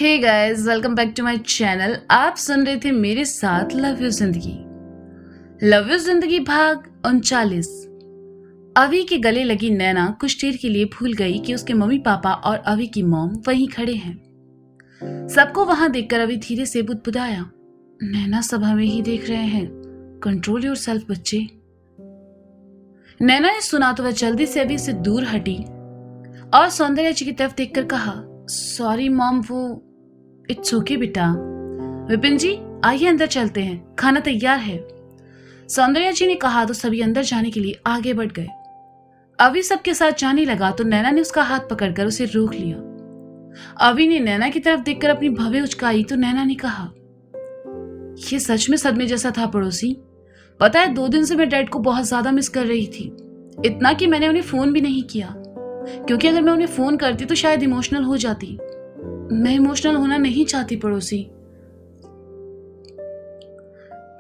Hey guys, welcome back to my channel. आप सुन रहे थे मेरे साथ love you Zindagi. Love you Zindagi भाग 39। अवी के गले लगी नैना कुछ देर के लिए भूल गई कि उसके मम्मी पापा और अवी की मॉम वहीं खड़े हैं। सबको वहां देखकर अवी धीरे से बुदबुदाया, नैना सब हमें ही देख रहे हैं, कंट्रोल योरसेल्फ बच्चे। नैना ने सुना तो वह जल्दी से अवी से दूर हटी और सौंदर्या जी की तरफ देखकर कहा, सॉरी मॉम, वो इट्स ओके बेटा। विपिन जी आइए अंदर चलते हैं, खाना तैयार है। सौंदर्या जी ने कहा तो सभी अंदर जाने के लिए आगे बढ़ गए। अवी सबके साथ जाने लगा तो नैना ने उसका हाथ पकड़कर उसे रोक लिया। अवी ने नैना की तरफ देखकर अपनी भवें उचकाई तो नैना ने कहा, यह सच में सदमे जैसा था पड़ोसी। पता है 2 दिन से मैं डैड को बहुत ज्यादा मिस कर रही थी, इतना कि मैंने उन्हें फोन भी नहीं किया, क्योंकि अगर मैं उन्हें फोन करती तो शायद इमोशनल हो जाती। मैं इमोशनल होना नहीं चाहती पड़ोसी।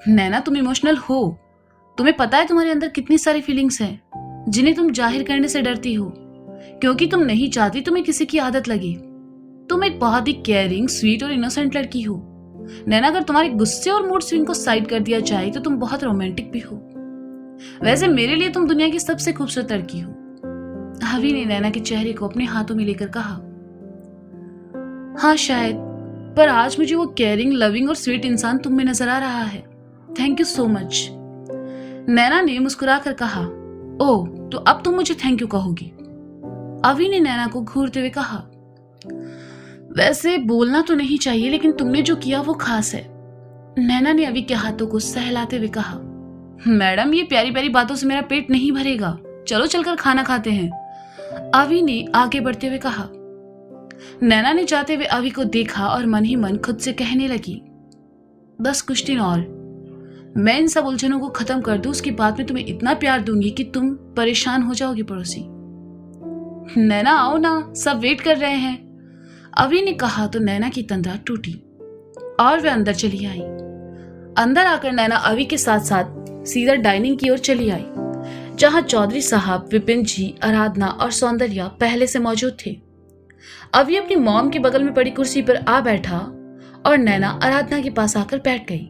नैना तुम इमोशनल हो, तुम्हें पता है तुम्हारे अंदर कितनी सारी फीलिंग्स हैं जिन्हें तुम जाहिर करने से डरती हो, क्योंकि तुम नहीं चाहती तुम्हें किसी की आदत लगे। तुम एक बहुत ही केयरिंग, स्वीट और इनोसेंट लड़की हो। नैना, अगर तुम्हारे गुस्से और मूड स्विंग को साइड कर दिया जाए तो तुम बहुत रोमांटिक भी हो। वैसे मेरे लिए तुम दुनिया की सबसे खूबसूरत लड़की हो। अवी ने नैना के चेहरे को अपने हाथों में लेकर कहा, हाँ शायद, पर आज मुझे वो केयरिंग, लविंग और स्वीट इंसान तुम में नजर आ रहा है। Thank you so much. Naina ने मुस्कुराकर कहा, ओह तो अब तुम मुझे थैंक यू कहोगी। अवी ने नैना को घूरते हुए कहा, वैसे बोलना तो नहीं चाहिए, लेकिन तुमने जो किया वो खास है। नैना ने अवी के हाथों को सहलाते हुए कहा, मैडम ये प्यारी प्यारी बातों से मेरा पेट नहीं भरेगा, चलो चलकर खाना खाते हैं। अवी ने आगे बढ़ते हुए कहा। नैना ने जाते हुए अवी को देखा और मन ही मन खुद से कहने लगी, बस कुछ दिन और मैं इन सब उलझनों को खत्म कर दूं, उसके बाद में तुम्हें इतना प्यार दूंगी कि तुम परेशान हो जाओगी पड़ोसी। नैना आओ ना, सब वेट कर रहे हैं। अवी ने कहा तो नैना की तंद्रा टूटी और वे अंदर चली आई। अंदर आकर नैना अवी के साथ साथ सीधा डाइनिंग की ओर चली आई, जहां चौधरी साहब, विपिन जी, आराधना और सौंदर्या पहले से मौजूद थे। अवी अपनी मॉम के बगल में पड़ी कुर्सी पर आ बैठा और नैना आराधना के पास आकर बैठ गई।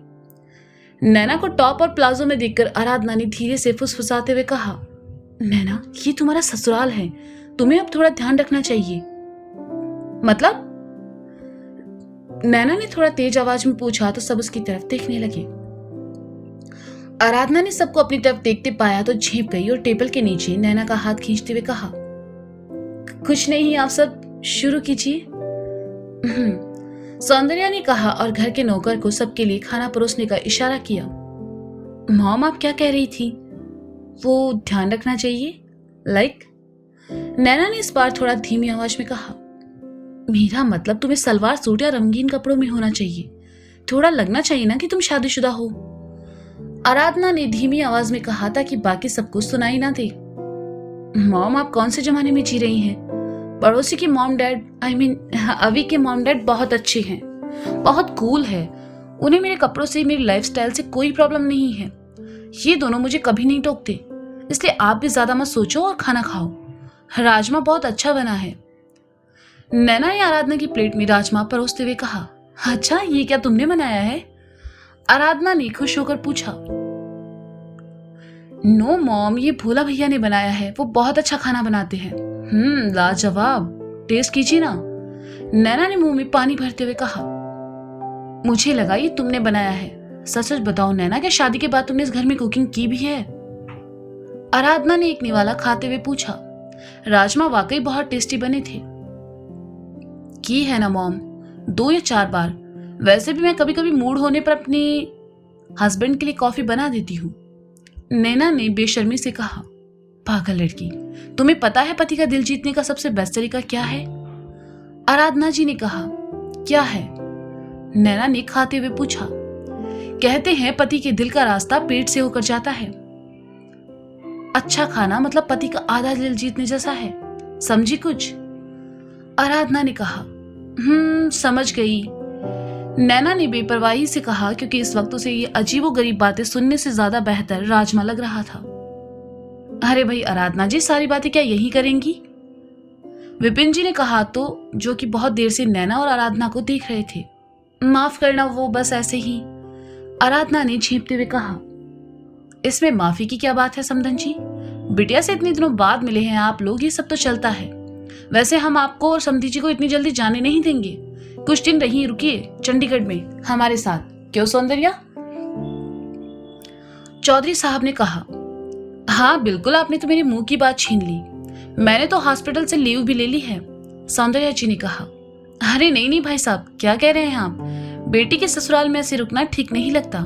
नैना को टॉप और प्लाजो में देखकर आराधना ने धीरे से फुसफुसाते हुए कहा, नैना ये तुम्हारा ससुराल है, तुम्हें अब थोड़ा ध्यान रखना चाहिए। मतलब? नैना ने थोड़ा तेज आवाज में पूछा तो सब उसकी तरफ देखने लगे। आराधना ने सबको अपनी तरफ देखते पाया तो झेप गई और टेबल के नीचे नैना का हाथ खींचते हुए कहा, कुछ नहीं, आप सब शुरू कीजिए। सौंदर्या ने कहा और घर के नौकर को सबके लिए खाना परोसने का इशारा किया। मॉम आप क्या कह रही थी? वो ध्यान रखना चाहिए, लाइक? नैना ने इस बार थोड़ा धीमी आवाज में कहा, मेरा मतलब तुम्हें सलवार सूट या रंगीन कपड़ों में होना चाहिए, थोड़ा लगना चाहिए ना कि तुम शादीशुदा हो। आराधना ने धीमी आवाज में कहा ताकि बाकी सबको सुनाई ना दे। मॉम आप कौन से जमाने में जी रही हैं? पड़ोसी के मॉम डैड, अवी के मॉम डैड बहुत अच्छे हैं, बहुत कूल है, उन्हें मेरे कपड़ों से, मेरी लाइफस्टाइल से कोई प्रॉब्लम नहीं है। ये दोनों मुझे कभी नहीं टोकते, इसलिए आप भी ज्यादा मत सोचो और खाना खाओ। राजमा बहुत अच्छा बना है। नैना ने आराधना की प्लेट में राजमा परोसते हुए कहा, अच्छा ये क्या तुमने बनाया है? आराधना ने खुश होकर पूछा। नो मॉम, ये भोला भैया ने बनाया है, वो बहुत अच्छा खाना बनाते हैं। लाजवाब, टेस्ट कीजिए ना। नैना ने मुंह में पानी भरते हुए कहा, मुझे लगा ये तुमने बनाया है। सच सच बताओ नैना, क्या शादी के बाद तुमने इस घर में कुकिंग की भी है? आराधना ने एक निवाला खाते हुए पूछा। राजमा वाकई बहुत टेस्टी बने थे। की है ना मॉम, 2 या 4 बार। वैसे भी मैं कभी कभी मूड होने पर अपने हस्बैंड के लिए कॉफी बना देती हूँ। नैना ने बेशर्मी से कहा, पागल लड़की, तुम्हें पता है पति का दिल जीतने का सबसे बेस्ट तरीका क्या है? आराधना जी ने कहा, क्या है? नैना ने खाते हुए पूछा। कहते हैं पति के दिल का रास्ता पेट से होकर जाता है। अच्छा खाना मतलब पति का आधा दिल जीतने जैसा है, समझी कुछ? आराधना ने कहा, समझ गई। नैना ने बेपरवाही से कहा, क्योंकि इस वक्त उसे ये अजीबोगरीब बातें सुनने से ज्यादा बेहतर राजमा लग रहा था। अरे भाई आराधना जी, सारी बातें क्या यही करेंगी? विपिन जी ने कहा, तो जो कि बहुत देर से नैना और आराधना को देख रहे थे। माफ करना, वो बस ऐसे ही, आराधना ने झेंपते हुए कहा। इसमें माफी की क्या बात है समधन जी, बिटिया से इतने दिनों बाद मिले हैं आप लोग, ये सब तो चलता है। वैसे हम आपको और समधी जी को इतनी जल्दी जाने नहीं देंगे, कुछ दिन रहिए, रुकिए चंडीगढ़ में हमारे साथ, क्यों सौंदर्या? चौधरी साहब ने कहा। हाँ बिल्कुल, आपने तो मेरे मुंह की बात छीन ली, मैंने तो हॉस्पिटल से लीव भी ले ली है, सौंदर्या जी ने कहा। अरे नहीं नहीं भाई साहब, क्या कह रहे हैं आप, बेटी के ससुराल में ऐसे रुकना ठीक नहीं लगता।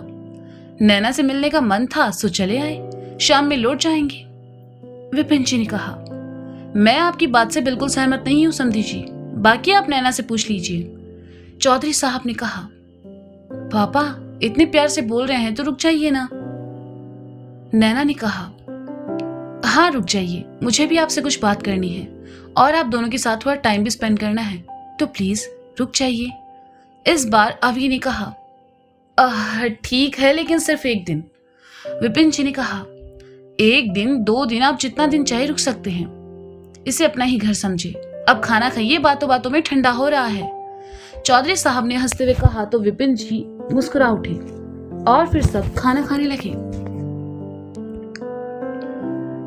नैना से मिलने का मन था सो चले आए, शाम में लौट जाएंगे, विपिन जी ने कहा। मैं आपकी बात से बिल्कुल सहमत नहीं हूं समधी जी, बाकी आप नैना से पूछ लीजिए, चौधरी साहब ने कहा। पापा इतने प्यार से बोल रहे हैं तो रुक जाइए ना, नैना ने कहा। हाँ रुक जाइए, मुझे भी आपसे कुछ बात करनी है और आप दोनों के साथ थोड़ा टाइम भी स्पेंड करना है, तो प्लीज रुक जाइए, इस बार अभी ने कहा। ठीक है, लेकिन सिर्फ एक दिन, विपिन जी ने कहा। एक दिन, 2 दिन, आप जितना दिन चाहे रुक सकते हैं, इसे अपना ही घर समझे। अब खाना खाइए, बातों बातों में ठंडा हो रहा है, चौधरी साहब ने हंसते हुए कहा। तो विपिन जी मुस्कुरा उठे और फिर सब खाना खाने लगे।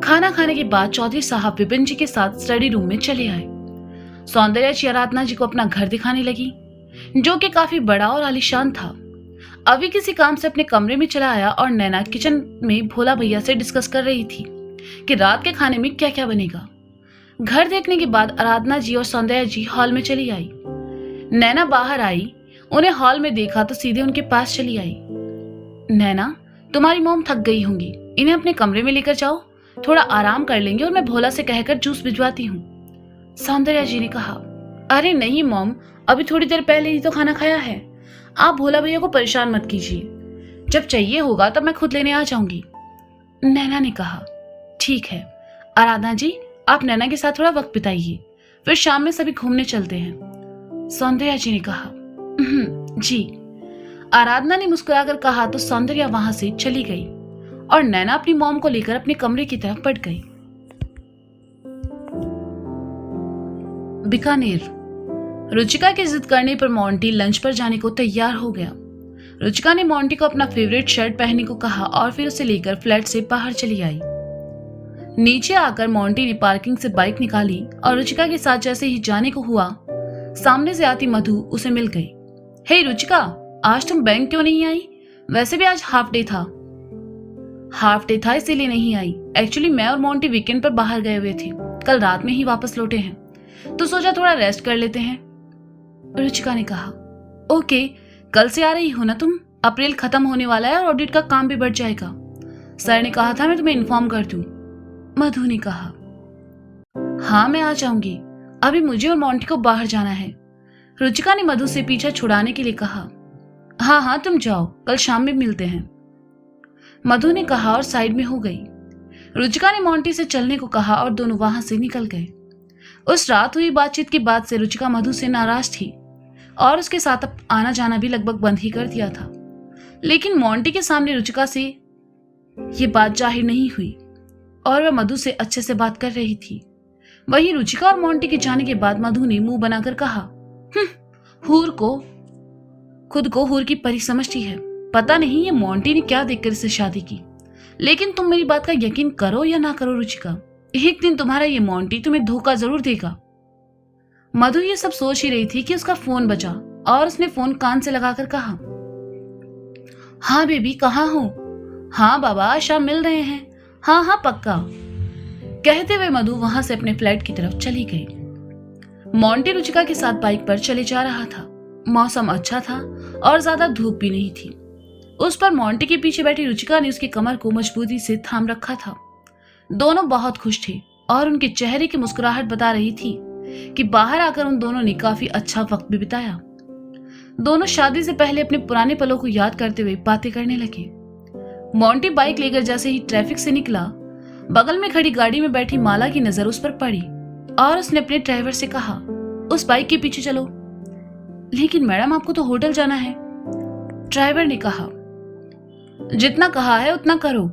खाना खाने के बाद चौधरी साहब विपिन जी के साथ स्टडी रूम में चले आए। सौंदर्या जी आराधना जी को अपना घर दिखाने लगी, जो कि काफी बड़ा और आलीशान था। अभी किसी काम से अपने कमरे में चला आया और नैना किचन में भोला भैया से डिस्कस कर रही थी कि रात के खाने में क्या क्या बनेगा। घर देखने के बाद आराधना जी और सौंदर्या जी हॉल में चली आई। नैना बाहर आई, उन्हें हॉल में देखा तो सीधे उनके पास चली आई। नैना, तुम्हारी मोम थक गई होंगी, इन्हें अपने कमरे में लेकर जाओ, थोड़ा आराम कर लेंगे और मैं भोला से कहकर जूस भिजवाती हूँ, सौंदर्या जी ने कहा। अरे नहीं मॉम, अभी थोड़ी देर पहले ही तो खाना खाया है, आप भोला भैया को परेशान मत कीजिए, जब चाहिए होगा तब मैं खुद लेने आ जाऊंगी, नैना ने कहा। ठीक है आराधना जी, आप नैना के साथ थोड़ा वक्त बिताइए, फिर शाम में सभी घूमने चलते हैं, सौंदर्या जी ने कहा। जी, आराधना ने मुस्कुराकर कहा तो सौंदर्या वहां से चली गई और नैना अपनी मॉम को लेकर अपने कमरे की तरफ बढ़ गई। बीकानेर। रुचिका की जिद करने पर मोंटी लंच पर जाने को तैयार हो गया। रुचिका ने मोंटी को अपना फेवरेट शर्ट पहनने को कहा और फिर उसे लेकर फ्लैट से बाहर चली आई। नीचे आकर मोंटी ने पार्किंग से बाइक निकाली और रुचिका के साथ जैसे ही जाने को हुआ, सामने से आती मधु उसे मिल गई। हे रुचिका, आज तुम बैंक क्यों नहीं आई? वैसे भी आज हाफ डे था। हाफ डे था इसीलिए नहीं आई। एक्चुअली मैं और मोंटी वीकेंड पर बाहर गए हुए थे, कल रात में ही वापस लौटे हैं, तो सोचा थोड़ा रेस्ट कर लेते हैं, रुचिका ने कहा। ओके, कल से आ रही हो ना तुम? अप्रैल खत्म होने वाला है और ऑडिट का काम भी बढ़ जाएगा। सर ने कहा था मैं तुम्हें इन्फॉर्म कर दूं, मधु ने कहा। हाँ मैं आ जाऊंगी, अभी मुझे और मोंटी को बाहर जाना है, रुचिका ने मधु से पीछा छुड़ाने के लिए कहा। हाँ हाँ तुम जाओ, कल शाम में मिलते हैं, मधु ने कहा और साइड में हो गई। रुचिका ने मोंटी से चलने को कहा और दोनों वहां से निकल गए। उस रात हुई बातचीत के बाद से रुचिका मधु से नाराज थी और उसके साथ अब आना जाना भी लगभग बंद ही कर दिया था। लेकिन मोंटी के सामने रुचिका से ये बात जाहिर नहीं हुई और वह मधु से अच्छे से बात कर रही थी। वहीं रुचिका और मोंटी के जाने के बाद मधु ने मुंह बनाकर कहा, हूर को खुद को हूर की परी समझती है, पता नहीं ये मोंटी ने क्या देखकर इससे शादी की। लेकिन तुम मेरी बात का यकीन करो या ना करो रुचिका, एक दिन तुम्हारा ये मोंटी तुम्हें धोखा जरूर देगा। मधु ये सब सोच ही रही थी कि उसका फोन बजा और उसने फोन कान से लगाकर कहा, हाँ बेबी कहाँ हो? हाँ बाबा शाम मिल रहे हैं, हाँ हाँ पक्का, कहते हुए मधु वहां से अपने फ्लैट की तरफ चली गई। मोंटी रुचिका के साथ बाइक पर चले जा रहा था। मौसम अच्छा था और ज्यादा धूप भी नहीं थी। उस पर मोंटी के पीछे बैठी रुचिका ने उसकी कमर को मजबूती से थाम रखा था। दोनों बहुत खुश थे और उनके चेहरे की मुस्कुराहट बता रही थी कि बाहर आकर उन दोनों ने काफी अच्छा वक्त भी बिताया। दोनों शादी से पहले अपने पुराने पलों को याद करते हुए बातें करने लगे। मोंटी बाइक लेकर जैसे ही ट्रैफिक से निकला, बगल में खड़ी गाड़ी में बैठी माला की नजर उस पर पड़ी और उसने अपने ड्राइवर से कहा, उस बाइक के पीछे चलो। लेकिन मैडम आपको तो होटल जाना है, ड्राइवर ने कहा। जितना कहा है उतना करो,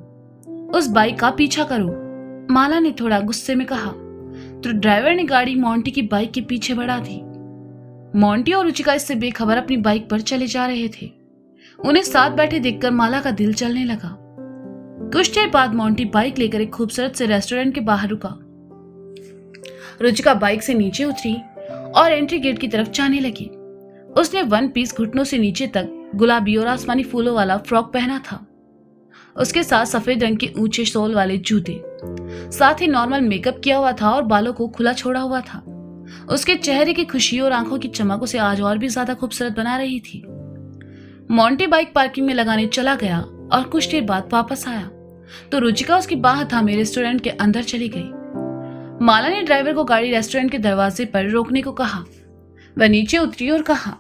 उस बाइक का पीछा करो, माला ने थोड़ा गुस्से में कहा। तो ड्राइवर ने गाड़ी मोंटी की बाइक के पीछे बढ़ा दी। मोंटी और रुचिका इससे बेखबर अपनी बाइक पर चले जा रहे थे। उन्हें साथ बैठे देखकर माला का दिल चलने लगा। कुछ देर बाद मोंटी बाइक लेकर एक खूबसूरत से रेस्टोरेंट के बाहर रुका। रुचिका बाइक से नीचे उतरी और एंट्री गेट की तरफ जाने लगी। उसने वन पीस घुटनों से नीचे तक गुलाबी और आसमानी फूलों वाला फ्रॉक पहना था। उसके साथ सफेद रंग के ऊंचे सोल वाले जूते, साथ ही नॉर्मल मेकअप किया हुआ था और बालों को खुला छोड़ा हुआ था। उसके चेहरे की खुशी और आंखों की चमक उसे आज और भी ज्यादा खूबसूरत बना रही थी। मोंटी बाइक पार्किंग में लगाने चला गया और कुछ देर बाद वापस आया तो रुचिका उसकी बाह थामे रेस्टोरेंट के अंदर चली गई। माला ने ड्राइवर को गाड़ी रेस्टोरेंट के दरवाजे पर रोकने को कहा। वह नीचे उतरी और कहा,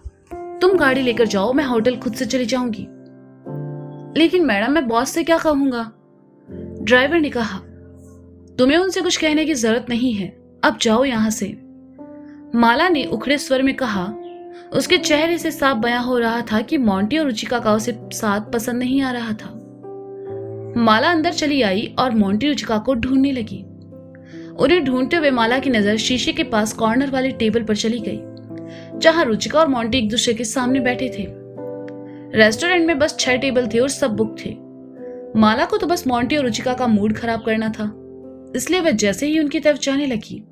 तुम गाड़ी लेकर जाओ, मैं होटल खुद से चली जाऊंगी। लेकिन मैडम, मैं बॉस से क्या कहूंगा? ड्राइवर ने कहा, तुम्हें उनसे कुछ कहने की जरूरत नहीं है, अब जाओ यहां से। माला ने उखड़े स्वर में कहा। उसके चेहरे से साफ बयां हो रहा था कि मोंटी और रुचिका का उसे साथ पसंद नहीं आ रहा था। माला अंदर चली आई और मोंटी रुचिका को ढूंढने लगी। उन्हें ढूंढते हुए माला की नजर शीशे के पास कॉर्नर वाली टेबल पर चली गई, जहां रुचिका और मोंटी एक दूसरे के सामने बैठे थे। रेस्टोरेंट में बस 6 टेबल थे और सब बुक थे। माला को तो बस मोंटी और रुचिका का मूड खराब करना था, इसलिए वह जैसे ही उनकी तरफ जाने लगी,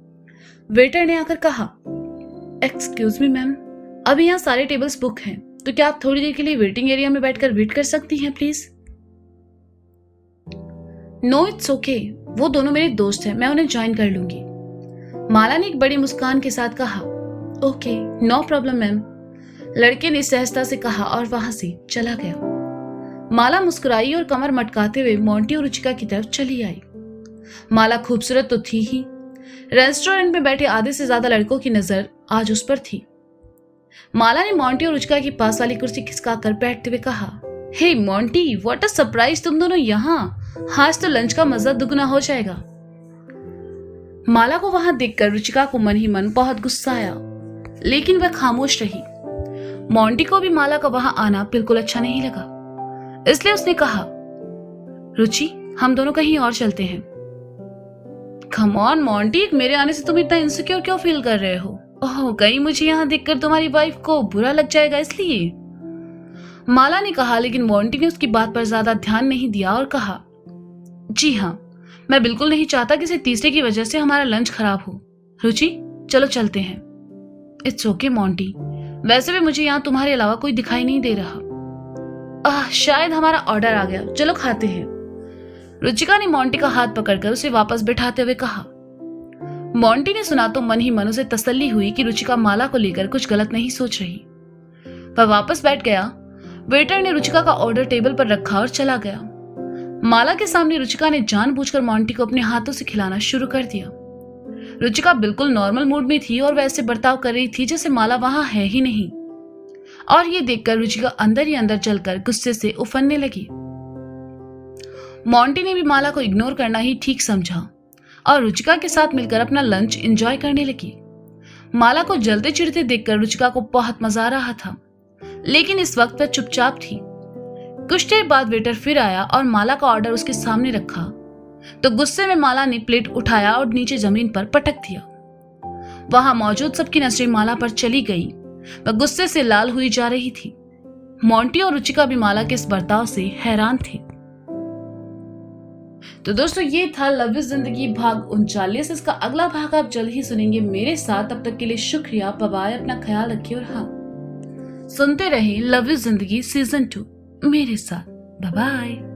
वेटर ने आकर कहा, एक्सक्यूज मी मैम, अभी यहाँ सारे टेबल्स बुक हैं, तो क्या आप थोड़ी देर के लिए वेटिंग एरिया में बैठकर वेट कर सकती हैं प्लीज? नो, इट्स ओके, वो दोनों मेरे दोस्त हैं, मैं उन्हें ज्वाइन कर लूंगी। माला ने एक बड़ी मुस्कान के साथ कहा। ओके, नो प्रॉब्लम मैम, लड़के ने सहजता से कहा और वहां से चला गया। माला मुस्कुराई और कमर मटकाते हुए मोंटी और रुचिका की तरफ चली आई। माला खूबसूरत तो थी ही, रेस्टोरेंट में बैठे आधे से ज्यादा लड़कों की नजर आज उस पर थी। माला ने मोंटी और रुचिका की पास वाली कुर्सी खिसकाकर बैठते हुए कहा, हे मोंटी, व्हाट अ सरप्राइज, तुम दोनों यहाँ, आज तो लंच का मजा दुगना हो जाएगा। माला को वहां देखकर रुचिका को मन ही मन बहुत गुस्सा आया, लेकिन वह खामोश रही। मोंटी को भी माला का वहां आना बिल्कुल अच्छा नहीं लगा, इसलिए उसने कहा, रुचि, हम दोनों कहीं और चलते हैं। कम ऑन मोंटी, मेरे आने से तुम इतना इनसिक्योर क्यों फील कर रहे हो? ओह, कहीं मुझे यहाँ देखकर तुम्हारी वाइफ को बुरा लग जाएगा इसलिए? माला ने कहा, लेकिन मोंटी ने उसकी बात पर ज्यादा ध्यान नहीं दिया और कहा, जी हाँ, मैं बिल्कुल नहीं चाहता किसी तीसरे की वजह से हमारा लंच खराब हो। रुचि, चलो चलते हैं। इट्स ओके मोंटी, वैसे भी मुझे यहाँ तुम्हारे अलावा कोई दिखाई नहीं दे रहा। शायद हमारा ऑर्डर आ गया, चलो खाते हैं। रुचिका ने मोंटी का हाथ पकड़कर उसे वापस बिठाते हुए कहा। मोंटी ने सुना तो मन ही मन उसे तसल्ली हुई कि रुचिका माला को लेकर कुछ गलत नहीं सोच रही। वह वापस बैठ गया। वेटर ने रुचिका का ऑर्डर टेबल पर रखा और चला गया। माला के सामने रुचिका ने जानबूझकर मोंटी को अपने हाथों से खिलाना शुरू कर दिया। रुचिका बिल्कुल नॉर्मल मूड में थी और वैसे बर्ताव कर रही थी जैसे माला वहां है ही नहीं, और ये देखकर रुचिका अंदर ही अंदर जलकर गुस्से से उफनने लगी। मोंटी ने भी माला को इग्नोर करना ही ठीक समझा और रुचिका के साथ मिलकर अपना लंच एंजॉय करने लगी। माला को जलते चिढ़ते देखकर रुचिका को बहुत मजा आ रहा था, लेकिन इस वक्त वह चुपचाप थी। कुछ देर बाद वेटर फिर आया और माला का ऑर्डर उसके सामने रखा तो गुस्से में माला ने प्लेट उठाया और नीचे जमीन पर पटक दिया। वहां मौजूद सबकी नजरें माला पर चली गई। वह गुस्से से लाल हुई जा रही थी। मोंटी और रुचिका भी माला के इस बर्ताव से हैरान थे। तो दोस्तों, ये था लव इज जिंदगी भाग 39। इसका अगला भाग आप जल्द ही सुनेंगे मेरे साथ। तब तक के लिए शुक्रिया, बाय बाय, अपना ख्याल रखिए और हाँ, सुनते रहें लव इज जिंदगी सीजन 2 मेरे साथ। Bye bye.